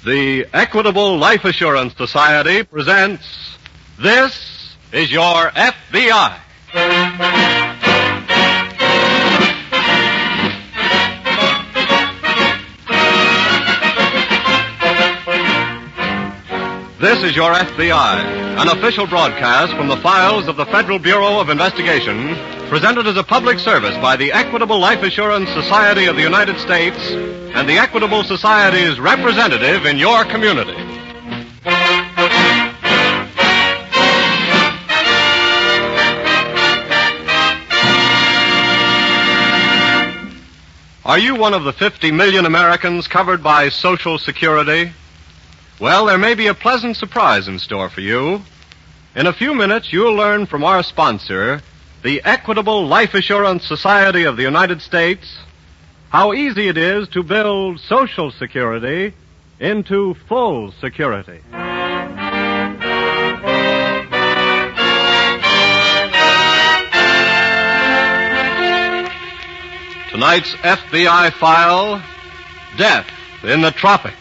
The Equitable Life Assurance Society presents This is Your F.B.I. This is Your F.B.I., an official broadcast from the files of the Federal Bureau of Investigation, presented as a public service by the Equitable Life Assurance Society of the United States and the Equitable Society's representative in your community. Are you one of the 50 million Americans covered by Social Security? Well, there may be a pleasant surprise in store for you. In a few minutes, you'll learn from our sponsor, the Equitable Life Assurance Society of the United States, how easy it is to build Social Security into full security. Tonight's FBI file, Death in the Tropics.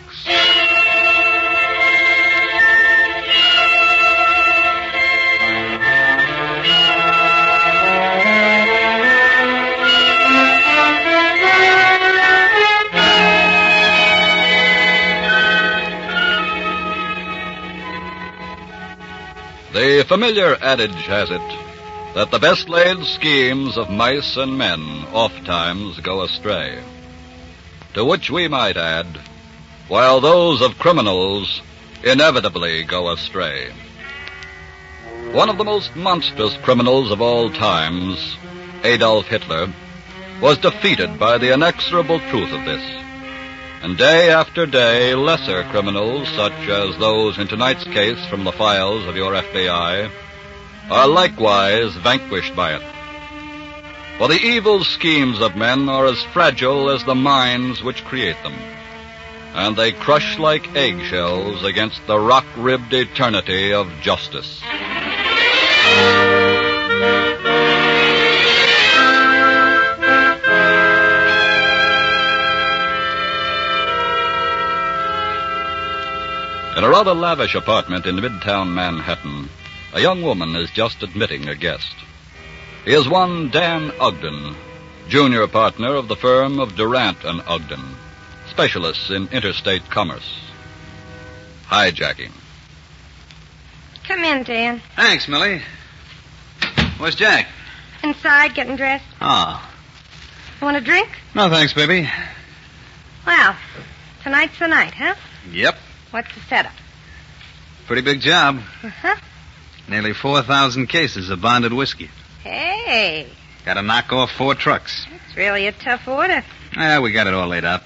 The familiar adage has it that the best laid schemes of mice and men ofttimes go astray. To which we might add, while those of criminals inevitably go astray. One of the most monstrous criminals of all times, Adolf Hitler, was defeated by the inexorable truth of this. And day after day, lesser criminals, such as those in tonight's case from the files of your FBI, are likewise vanquished by it. For the evil schemes of men are as fragile as the minds which create them, and they crush like eggshells against the rock-ribbed eternity of justice. In a rather lavish apartment in Midtown Manhattan, a young woman is just admitting a guest. He is one Dan Ogden, junior partner of the firm of Durant and Ogden, specialists in interstate commerce. Hijacking. Come in, Dan. Thanks, Millie. Where's Jack? Inside, getting dressed. Oh. Want a drink? No, thanks, baby. Well, tonight's the night, huh? Yep. What's the setup? Pretty big job. Uh-huh. Nearly 4,000 cases of bonded whiskey. Hey. Got to knock off 4 trucks. It's really a tough order. We got it all laid out.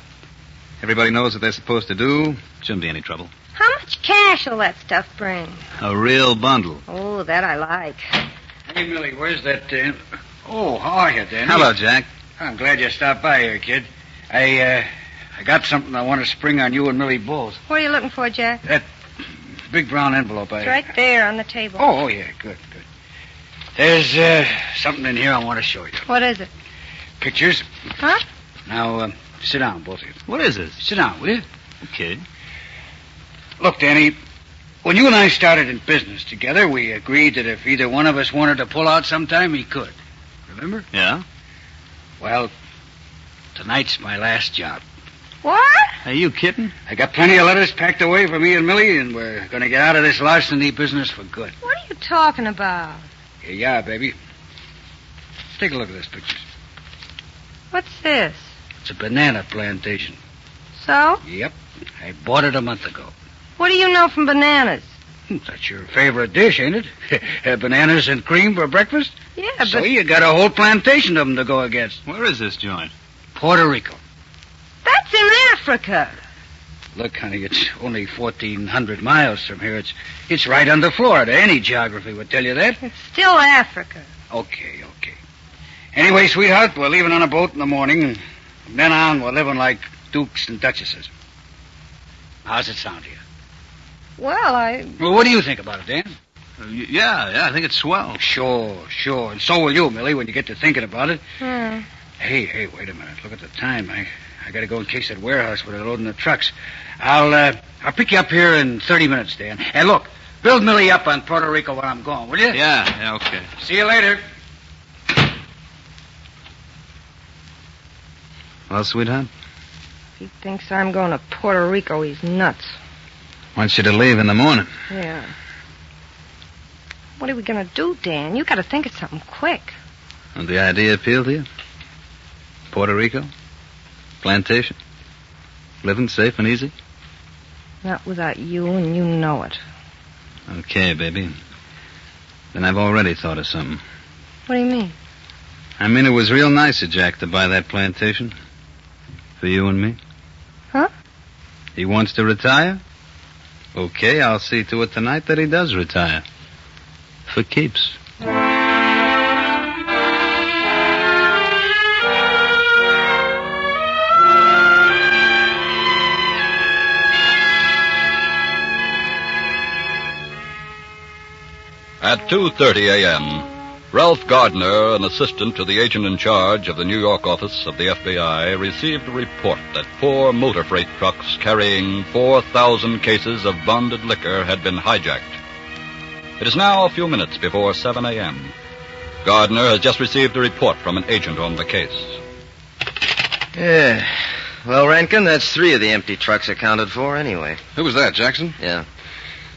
Everybody knows what they're supposed to do. Shouldn't be any trouble. How much cash will that stuff bring? A real bundle. Oh, that I like. Hey, Millie, where's that... Oh, how are you, Danny? Hello, Jack. I'm glad you stopped by here, kid. I got something I want to spring on you and Millie both. What are you looking for, Jack? That big brown envelope It's right there on the table. Oh, yeah, good. There's something in here I want to show you. What is it? Pictures. Huh? Now, sit down, both of you. What is this? Sit down, will you? Okay. Look, Danny, when you and I started in business together, we agreed that if either one of us wanted to pull out sometime, he could. Remember? Yeah? Well, tonight's my last job. What? Are you kidding? I got plenty of letters packed away for me and Millie, and we're going to get out of this larceny business for good. What are you talking about? Here you are, baby. Take a look at this picture. What's this? It's a banana plantation. So? Yep. I bought it a month ago. What do you know from bananas? That's your favorite dish, ain't it? Bananas and cream for breakfast? Yeah, So but... you got a whole plantation of them to go against. Where is this joint? Puerto Rico. That's in Africa. Look, honey, it's only 1,400 miles from here. It's right under Florida. Any geography would tell you that. It's still Africa. Okay. Anyway, sweetheart, we're leaving on a boat in the morning, and from then on we're living like dukes and duchesses. How's it sound to you? Well, Well, what do you think about it, Dan? Yeah, I think it's swell. Sure. And so will you, Millie, when you get to thinking about it. Hmm. Hey, wait a minute. Look at the time. I I gotta go and case that warehouse where they're loading the trucks. I'll pick you up here in 30 minutes, Dan. And look, build Millie up on Puerto Rico while I'm gone, will you? Yeah, okay. See you later. Well, sweetheart? If he thinks I'm going to Puerto Rico, he's nuts. Want you to leave in the morning. Yeah. What are we going to do, Dan? You got to think of something quick. And the idea appeal to you? Puerto Rico? Plantation? Living safe and easy? Not without you, and you know it. Okay, baby. Then I've already thought of something. What do you mean? I mean, it was real nice of Jack to buy that plantation. For you and me. Huh? He wants to retire? Okay, I'll see to it tonight that he does retire. For keeps. At 2:30 a.m., Ralph Gardner, an assistant to the agent in charge of the New York office of the F.B.I., received a report that 4 motor freight trucks carrying 4,000 cases of bonded liquor had been hijacked. It is now a few minutes before 7 a.m. Gardner has just received a report from an agent on the case. Yeah. Well, Rankin, that's 3 of the empty trucks accounted for anyway. Who was that, Jackson? Yeah.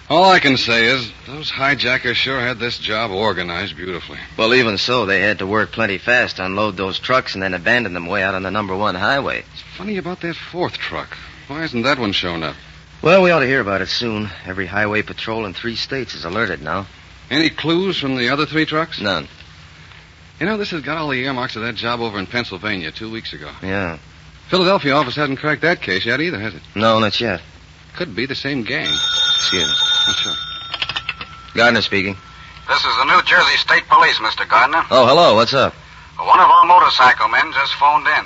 All I can say is those hijackers sure had this job organized beautifully. Well, even so, they had to work plenty fast to unload those trucks and then abandon them way out on the number 1 highway. It's funny about that 4th truck. Why hasn't that one shown up? Well, we ought to hear about it soon. Every highway patrol in 3 states is alerted now. Any clues from the other 3 trucks? None. You know, this has got all the earmarks of that job over in Pennsylvania 2 weeks ago. Yeah. Philadelphia office hasn't cracked that case yet either, has it? No, not yet. Could be the same gang. Excuse me. Oh, sure. Gardner speaking. This is the New Jersey State Police, Mr. Gardner. Oh, hello. What's up? One of our motorcycle men just phoned in.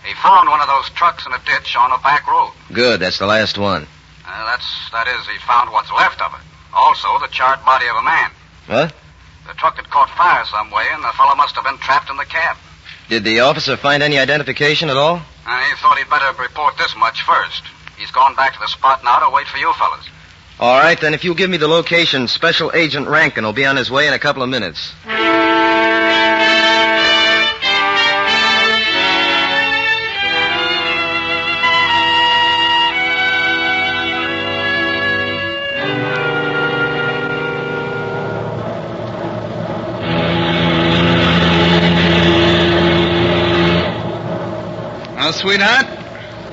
He found one of those trucks in a ditch on a back road. Good. That's the last one. That is, he found what's left of it. Also, the charred body of a man. What? The truck had caught fire some way, and the fellow must have been trapped in the cab. Did the officer find any identification at all? He thought he'd better report this much first. He's gone back to the spot now to wait for you fellas. All right, then if you'll give me the location, Special Agent Rankin will be on his way in a couple of minutes. Well, sweetheart,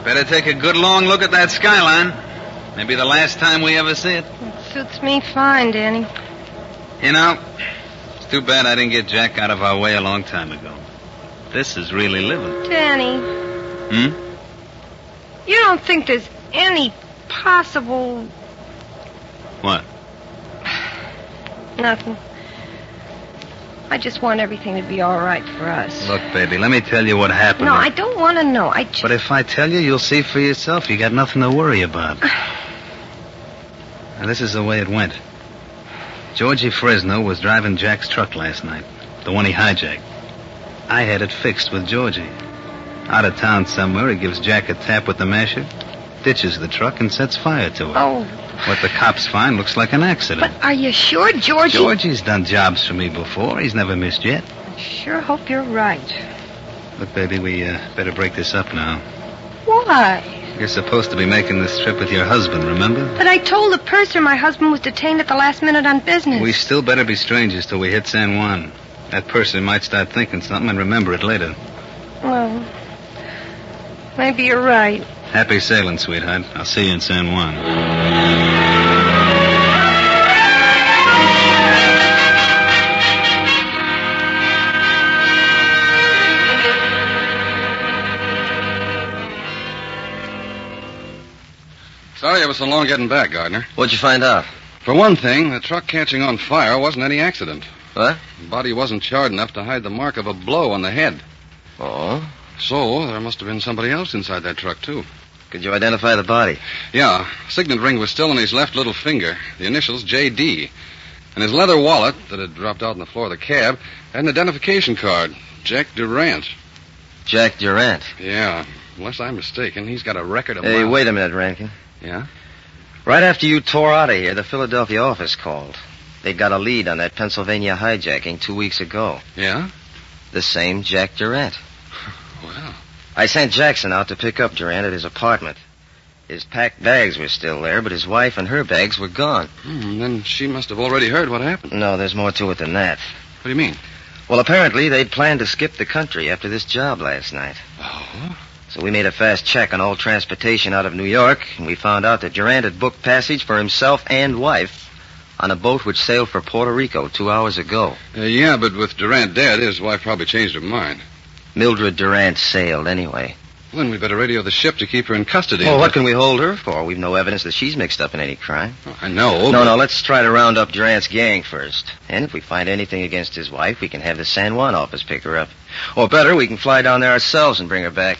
better take a good long look at that skyline. Maybe the last time we ever see it. It suits me fine, Danny. You know, it's too bad I didn't get Jack out of our way a long time ago. This is really living. Danny. You don't think there's any possible... What? Nothing. I just want everything to be all right for us. Look, baby, let me tell you what happened. No, I don't want to know. But if I tell you, you'll see for yourself. You got nothing to worry about. Now, this is the way it went. Georgie Fresno was driving Jack's truck last night, the one he hijacked. I had it fixed with Georgie. Out of town somewhere, he gives Jack a tap with the masher, ditches the truck, and sets fire to it. Oh. What the cops find looks like an accident. But are you sure Georgie... Georgie's done jobs for me before. He's never missed yet. I sure hope you're right. Look, baby, we better break this up now. Why? You're supposed to be making this trip with your husband, remember? But I told the purser my husband was detained at the last minute on business. We still better be strangers till we hit San Juan. That purser might start thinking something and remember it later. Well, maybe you're right. Happy sailing, sweetheart. I'll see you in San Juan. Sorry it was so long getting back, Gardner. What'd you find out? For one thing, the truck catching on fire wasn't any accident. What? The body wasn't charred enough to hide the mark of a blow on the head. Oh? So, there must have been somebody else inside that truck, too. Could you identify the body? Yeah. Signet ring was still on his left little finger. The initials J.D. And his leather wallet that had dropped out on the floor of the cab had an identification card. Jack Durant. Jack Durant? Yeah. Unless I'm mistaken, he's got a record of... Hey, wait a minute, Rankin. Yeah? Right after you tore out of here, the Philadelphia office called. They got a lead on that Pennsylvania hijacking 2 weeks ago. Yeah? The same Jack Durant. Well... I sent Jackson out to pick up Durant at his apartment. His packed bags were still there, but his wife and her bags were gone. Then she must have already heard what happened. No, there's more to it than that. What do you mean? Well, apparently they'd planned to skip the country after this job last night. Oh? So we made a fast check on all transportation out of New York, and we found out that Durant had booked passage for himself and wife on a boat which sailed for Puerto Rico 2 hours ago. Yeah, but with Durant dead, his wife probably changed her mind. Mildred Durant sailed anyway. Well, then we'd better radio the ship to keep her in custody. Well, what can we hold her for? We've no evidence that she's mixed up in any crime. Oh, I know. No, let's try to round up Durant's gang first. And if we find anything against his wife, we can have the San Juan office pick her up. Or better, we can fly down there ourselves and bring her back.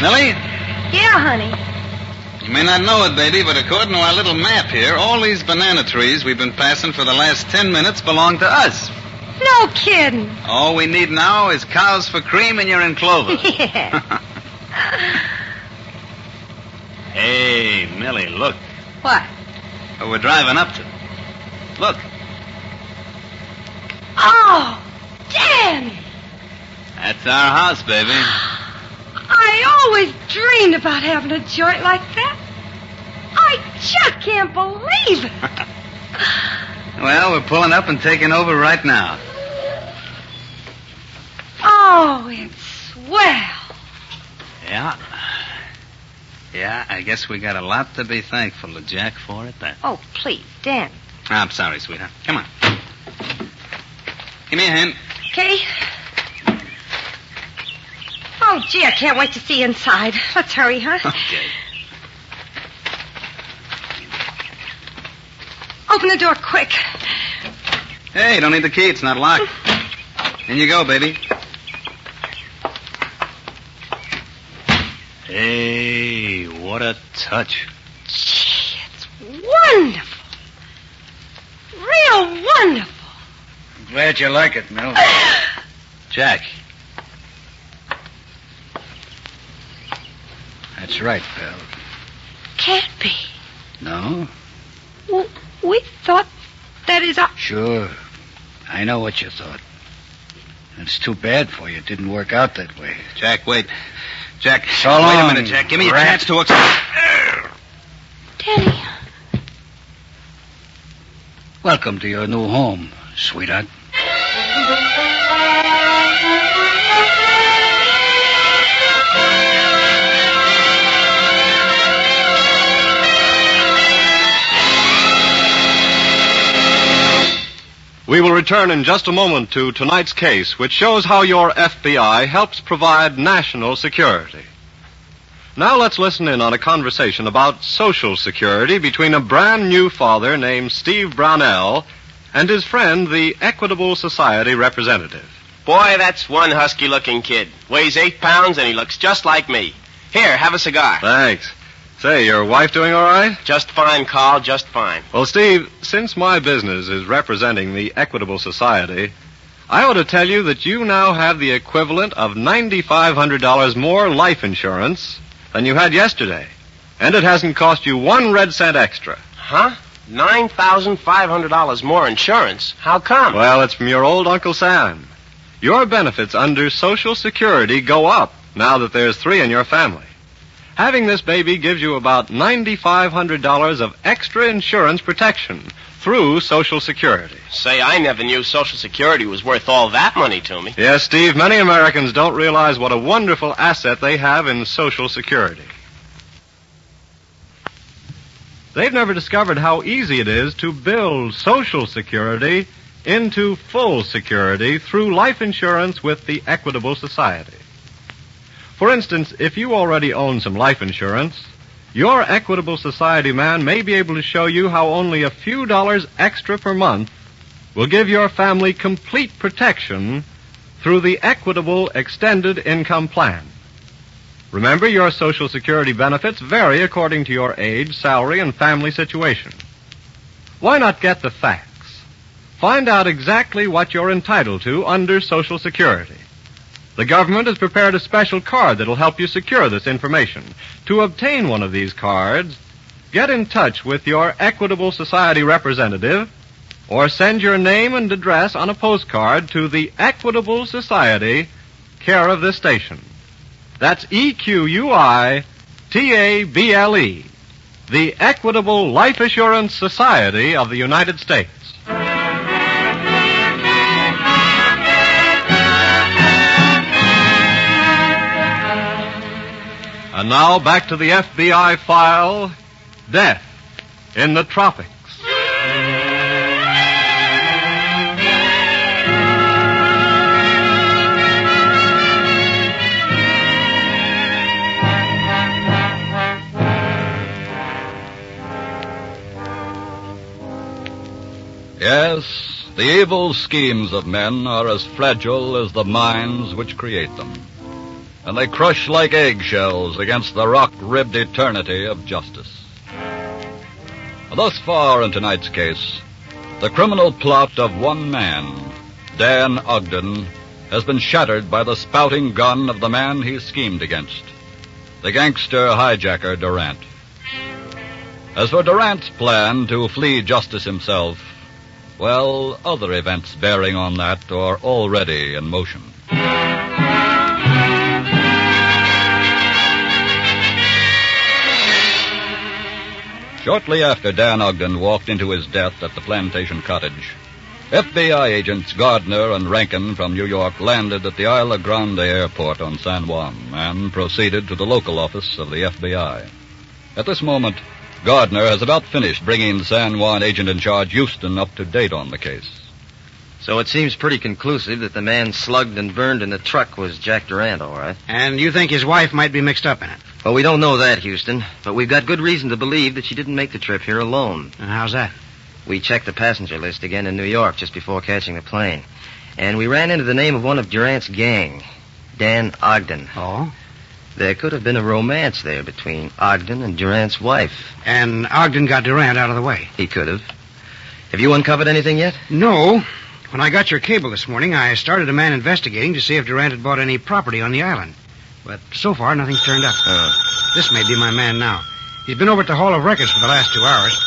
Millie? Yeah, honey. You may not know it, baby, but according to our little map here, all these banana trees we've been passing for the last 10 minutes belong to us. No kidding. All we need now is cows for cream and you're in clover. Yeah. Hey, Millie, look. What? Where we're driving up to. Look. Oh, Danny. That's our house, baby. I always dreamed about having a joint like that. I just can't believe it. Well, we're pulling up and taking over right now. Oh, it's swell. Yeah. Yeah, I guess we got a lot to be thankful to Jack for it, then. Oh, please, Dan. I'm sorry, sweetheart. Come on. Give me a hand. Okay. Oh, gee, I can't wait to see inside. Let's hurry, huh? Okay. Open the door quick. Hey, don't need the key. It's not locked. In you go, baby. Hey, what a touch. Gee, it's wonderful. Real wonderful. I'm glad you like it, Mel. Jack. That's right, pal. Can't be. No? Well, we thought that is our... Sure. I know what you thought. It's too bad for you. It didn't work out that way. Jack, wait. Jack, So wait long, a minute, Jack. Give me a rat. chance to explain. Danny. Welcome to your new home, sweetheart. We will return in just a moment to tonight's case, which shows how your F.B.I. helps provide national security. Now let's listen in on a conversation about Social Security between a brand new father named Steve Brownell and his friend, the Equitable Society representative. Boy, that's one husky-looking kid. Weighs 8 pounds and he looks just like me. Here, have a cigar. Thanks. Say, your wife doing all right? Just fine, Carl, just fine. Well, Steve, since my business is representing the Equitable Society, I ought to tell you that you now have the equivalent of $9,500 more life insurance than you had yesterday. And it hasn't cost you 1 red cent extra. Huh? $9,500 more insurance? How come? Well, it's from your old Uncle Sam. Your benefits under Social Security go up now that there's 3 in your family. Having this baby gives you about $9,500 of extra insurance protection through Social Security. Say, I never knew Social Security was worth all that money to me. Yes, Steve, many Americans don't realize what a wonderful asset they have in Social Security. They've never discovered how easy it is to build Social Security into full security through life insurance with the Equitable Society. For instance, if you already own some life insurance, your Equitable Society man may be able to show you how only a few dollars extra per month will give your family complete protection through the Equitable Extended Income Plan. Remember, your Social Security benefits vary according to your age, salary, and family situation. Why not get the facts? Find out exactly what you're entitled to under Social Security. The government has prepared a special card that'll help you secure this information. To obtain one of these cards, get in touch with your Equitable Society representative or send your name and address on a postcard to the Equitable Society, care of this station. That's EQUITABLE, the Equitable Life Assurance Society of the United States. And now back to the FBI file, Death in the Tropics. Yes, the evil schemes of men are as fragile as the minds which create them, and they crush like eggshells against the rock-ribbed eternity of justice. Thus far in tonight's case, the criminal plot of one man, Dan Ogden, has been shattered by the spouting gun of the man he schemed against, the gangster hijacker Durant. As for Durant's plan to flee justice himself, well, other events bearing on that are already in motion. Shortly after Dan Ogden walked into his death at the plantation cottage, F.B.I. agents Gardner and Rankin from New York landed at the Isla Grande airport on San Juan and proceeded to the local office of the F.B.I. At this moment, Gardner has about finished bringing the San Juan agent in charge, Houston, up to date on the case. So it seems pretty conclusive that the man slugged and burned in the truck was Jack Durant, all right? And you think his wife might be mixed up in it? Well, we don't know that, Houston, but we've got good reason to believe that she didn't make the trip here alone. And how's that? We checked the passenger list again in New York just before catching the plane, and we ran into the name of one of Durant's gang, Dan Ogden. Oh? There could have been a romance there between Ogden and Durant's wife. And Ogden got Durant out of the way? He could have. Have you uncovered anything yet? No. When I got your cable this morning, I started a man investigating to see if Durant had bought any property on the island. But so far, nothing's turned up. This may be my man now. He's been over at the Hall of Records for the last 2 hours.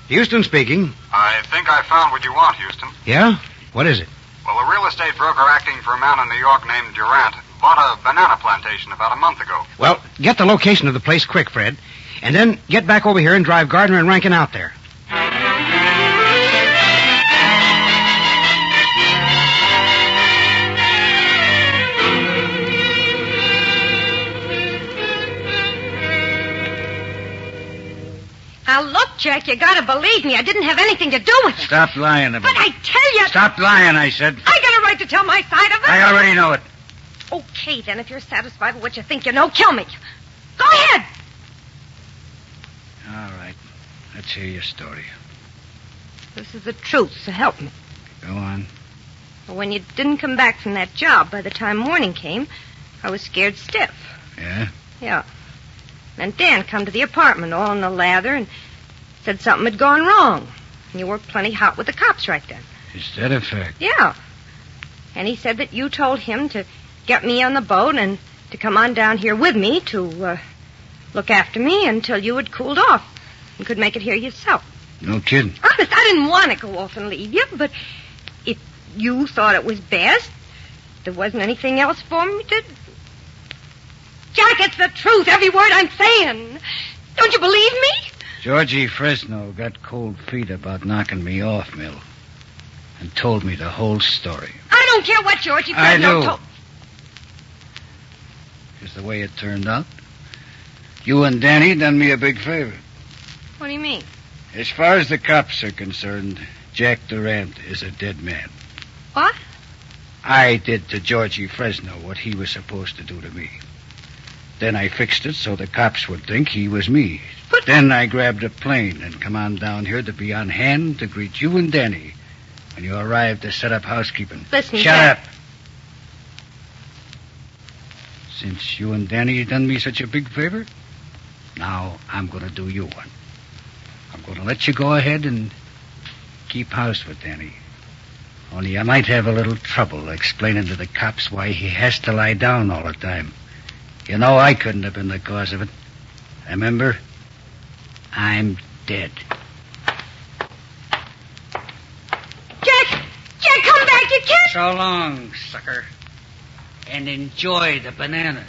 Houston speaking. I think I found what you want, Houston. Yeah? What is it? Well, a real estate broker acting for a man in New York named Durant bought a banana plantation about a month ago. Well, get the location of the place quick, Fred. And then get back over here and drive Gardner and Rankin out there. Now, look, Jack, you gotta believe me. I didn't have anything to do with it. Stop lying about But I tell you... Stop lying, I said. I got a right to tell my side of it. I already know it. Okay, then, if you're satisfied with what you think you know, kill me. Go ahead. All right. Let's hear your story. This is the truth, so help me. Go on. Well, when you didn't come back from that job by the time morning came, I was scared stiff. Yeah? Yeah. Then Dan come to the apartment all in a lather and said something had gone wrong. And you were plenty hot with the cops right then. Is that a fact? Yeah. And he said that you told him to get me on the boat and to come on down here with me to look after me until you had cooled off and could make it here yourself. No kidding. Honest, I didn't want to go off and leave you, but if you thought it was best, there wasn't anything else for me to... Jack, it's the truth, every word I'm saying. Don't you believe me? Georgie Fresno got cold feet about knocking me off, Mill, and told me the whole story. I don't care what Georgie I Fresno do. told... Is the way it turned out. You and Danny done me a big favor. What do you mean? As far as the cops are concerned, Jack Durant is a dead man. What? I did to Georgie Fresno what he was supposed to do to me. Then I fixed it so the cops would think he was me. But... Then I grabbed a plane and come on down here to be on hand to greet you and Danny when you arrived to set up housekeeping. Listen, Shut Jack. up. Since you and Danny done me such a big favor, now I'm going to do you one. I'm going to let you go ahead and keep house with Danny. Only I might have a little trouble explaining to the cops why he has to lie down all the time. You know I couldn't have been the cause of it. Remember? I'm dead. Jack, come back. You can't. So long, sucker. And enjoy the bananas.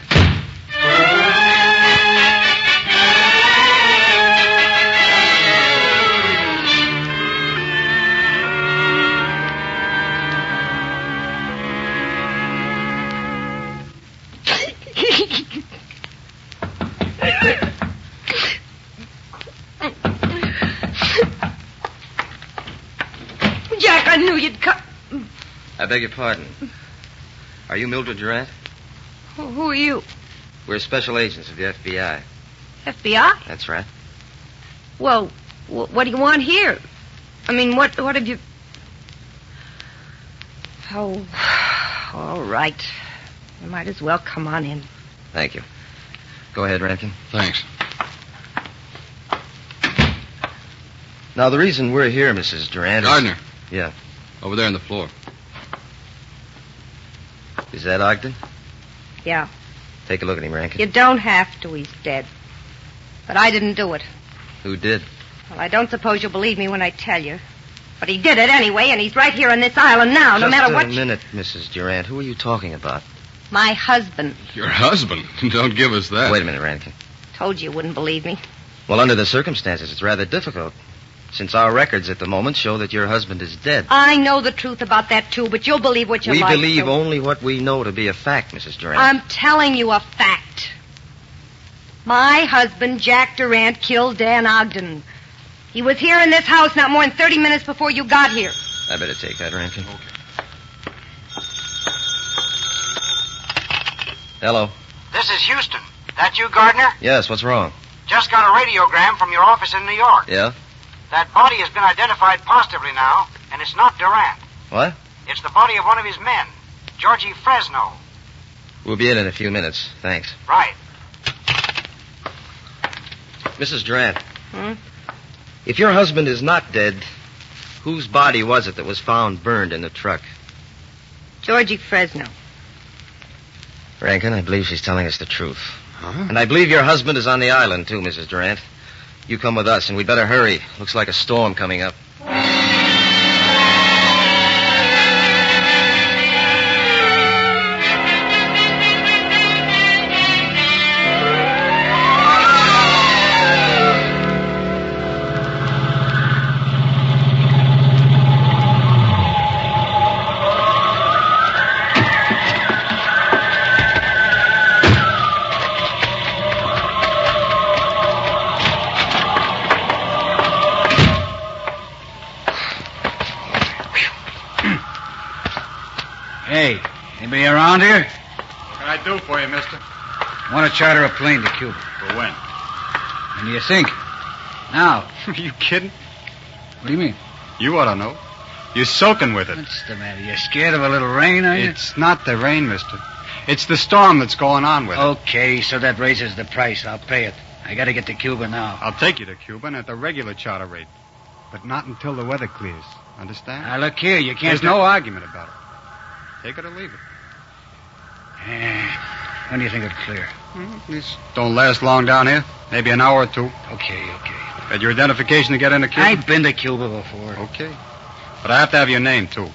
Jack, I knew you'd come. I beg your pardon. Are you Mildred Durant? Who are you? We're special agents of the F.B.I. F.B.I.? That's right. Well, what do you want here? I mean, what have you... Oh, all right. You might as well come on in. Thank you. Go ahead, Rankin. Thanks. Now, the reason we're here, Mrs. Durant... Gardner. Yeah. Over there on the floor. Is that Ogden? Yeah. Take a look at him, Rankin. You don't have to. He's dead. But I didn't do it. Who did? Well, I don't suppose you'll believe me when I tell you. But he did it anyway, and he's right here on this island now, no matter what... Just a minute, Mrs. Durant. Who are you talking about? My husband. Your husband? Don't give us that. Wait a minute, Rankin. Told you wouldn't believe me. Well, under the circumstances, it's rather difficult. Since our records at the moment show that your husband is dead. I know the truth about that, too, but you'll believe what you We like. believe to. only what we know to be a fact, Mrs. Durant. I'm telling you a fact. My husband, Jack Durant, killed Dan Ogden. He was here in this house not more than 30 minutes before you got here. I better take that, Rankin. Okay. Hello. This is Houston. That you, Gardner? Yes, what's wrong? Just got a radiogram from your office in New York. Yeah? That body has been identified positively now, and it's not Durant. What? It's the body of one of his men, Georgie Fresno. We'll be in a few minutes. Thanks. Right. Mrs. Durant. Hmm? If your husband is not dead, whose body was it that was found burned in the truck? Georgie Fresno. Rankin, I believe she's telling us the truth. Huh? And I believe your husband is on the island, too, Mrs. Durant. You come with us, and we'd better hurry. Looks like a storm coming up. Hey, anybody around here? What can I do for you, mister? I want to charter a plane to Cuba. For when? When do you think? Now. Are you kidding? What do you mean? You ought to know. You're soaking with it. What's the matter? You scared of a little rain, are you? It's not the rain, mister. It's the storm that's going on with it. Okay, so that raises the price. I'll pay it. I got to get to Cuba now. I'll take you to Cuba at the regular charter rate. But not until the weather clears. Understand? Now, look here. You can't... There's no argument about it. Take it or leave it. When do you think it'll clear? This don't last long down here. Maybe an hour or two. Okay. Got your identification to get into Cuba? I've been to Cuba before. Okay. But I have to have your name, too.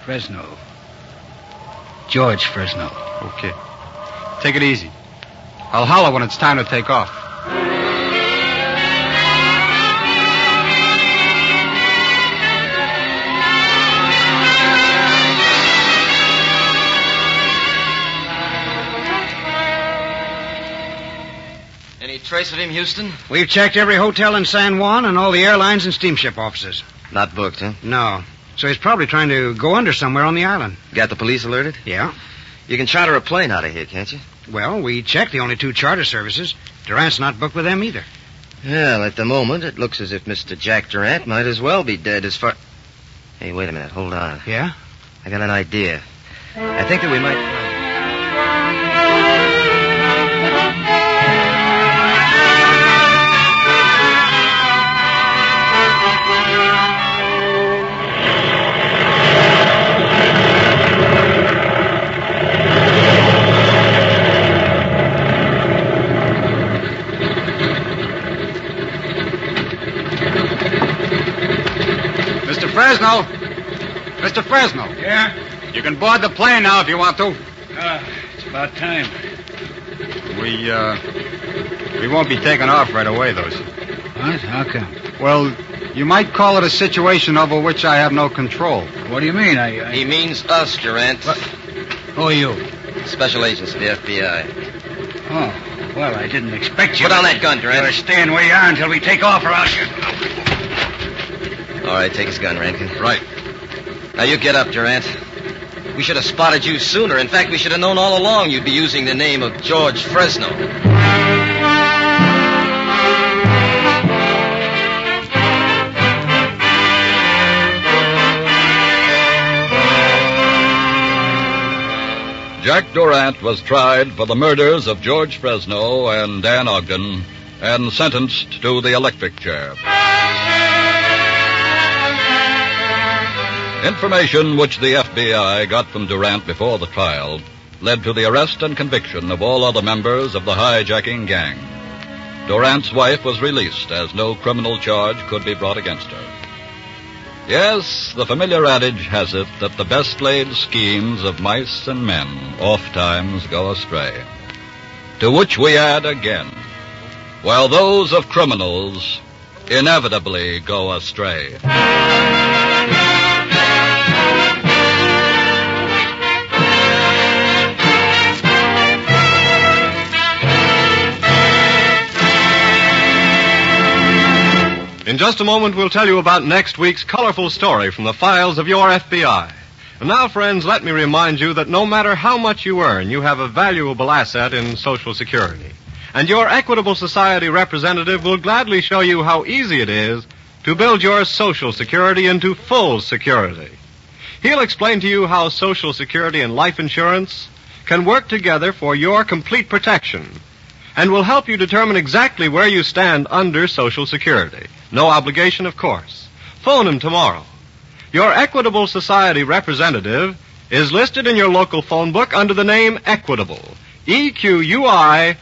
Fresno. George Fresno. Okay. Take it easy. I'll holler when it's time to take off. Any trace of him, Houston? We've checked every hotel in San Juan and all the airlines and steamship offices. Not booked, huh? No. So he's probably trying to go under somewhere on the island. Got the police alerted? Yeah. You can charter a plane out of here, can't you? Well, we checked the only two charter services. Durant's not booked with them either. Well, at the moment, it looks as if Mr. Jack Durant might as well be dead as far... Hey, wait a minute. Hold on. Yeah? I got an idea. I think that we might... Fresno! Mr. Fresno! Yeah? You can board the plane now if you want to. It's about time. We won't be taking off right away, though, sir. What? How come? Well, you might call it a situation over which I have no control. What do you mean? He means us, Durant. What? Who are you? Special agents of the F.B.I. Oh, well, I didn't expect you. Put down that gun, Durant. You're staying where you are until we take off, or else you... All right, take his gun, Rankin. Right. Now, you get up, Durant. We should have spotted you sooner. In fact, we should have known all along you'd be using the name of George Fresno. Jack Durant was tried for the murders of George Fresno and Dan Ogden and sentenced to the electric chair. Information which the FBI got from Durant before the trial led to the arrest and conviction of all other members of the hijacking gang. Durant's wife was released as no criminal charge could be brought against her. Yes, the familiar adage has it that the best laid schemes of mice and men ofttimes go astray. To which we add again, while those of criminals inevitably go astray. In just a moment, we'll tell you about next week's colorful story from the files of your FBI. And now, friends, let me remind you that no matter how much you earn, you have a valuable asset in Social Security. And your Equitable Society representative will gladly show you how easy it is to build your Social Security into full security. He'll explain to you how Social Security and life insurance can work together for your complete protection, and will help you determine exactly where you stand under Social Security. No obligation, of course. Phone him tomorrow. Your Equitable Society representative is listed in your local phone book under the name Equitable. EQUITABLE.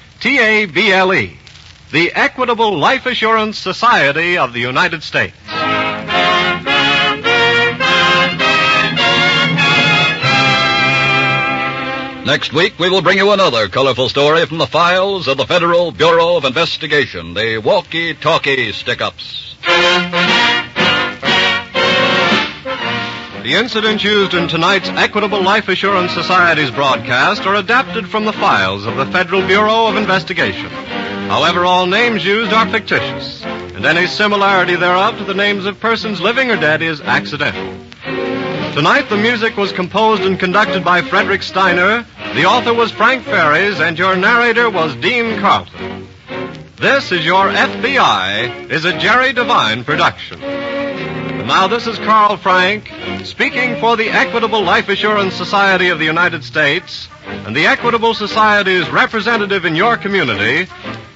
The Equitable Life Assurance Society of the United States. Next week, we will bring you another colorful story from the files of the Federal Bureau of Investigation, the walkie-talkie stick-ups. The incidents used in tonight's Equitable Life Assurance Society's broadcast are adapted from the files of the Federal Bureau of Investigation. However, all names used are fictitious, and any similarity thereof to the names of persons living or dead is accidental. Tonight, the music was composed and conducted by Frederick Steiner, the author was Frank Ferries, and your narrator was Dean Carlton. This is Your F.B.I. is a Jerry Devine production. And now this is Carl Frank, speaking for the Equitable Life Assurance Society of the United States and the Equitable Society's representative in your community,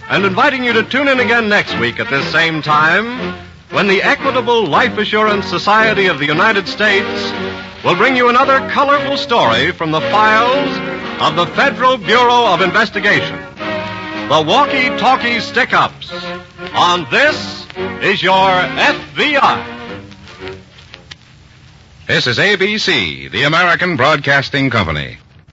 and inviting you to tune in again next week at this same time, when the Equitable Life Assurance Society of the United States will bring you another colorful story from the files of the Federal Bureau of Investigation. The walkie-talkie stick-ups. On This is Your FBI. This is ABC, the American Broadcasting Company.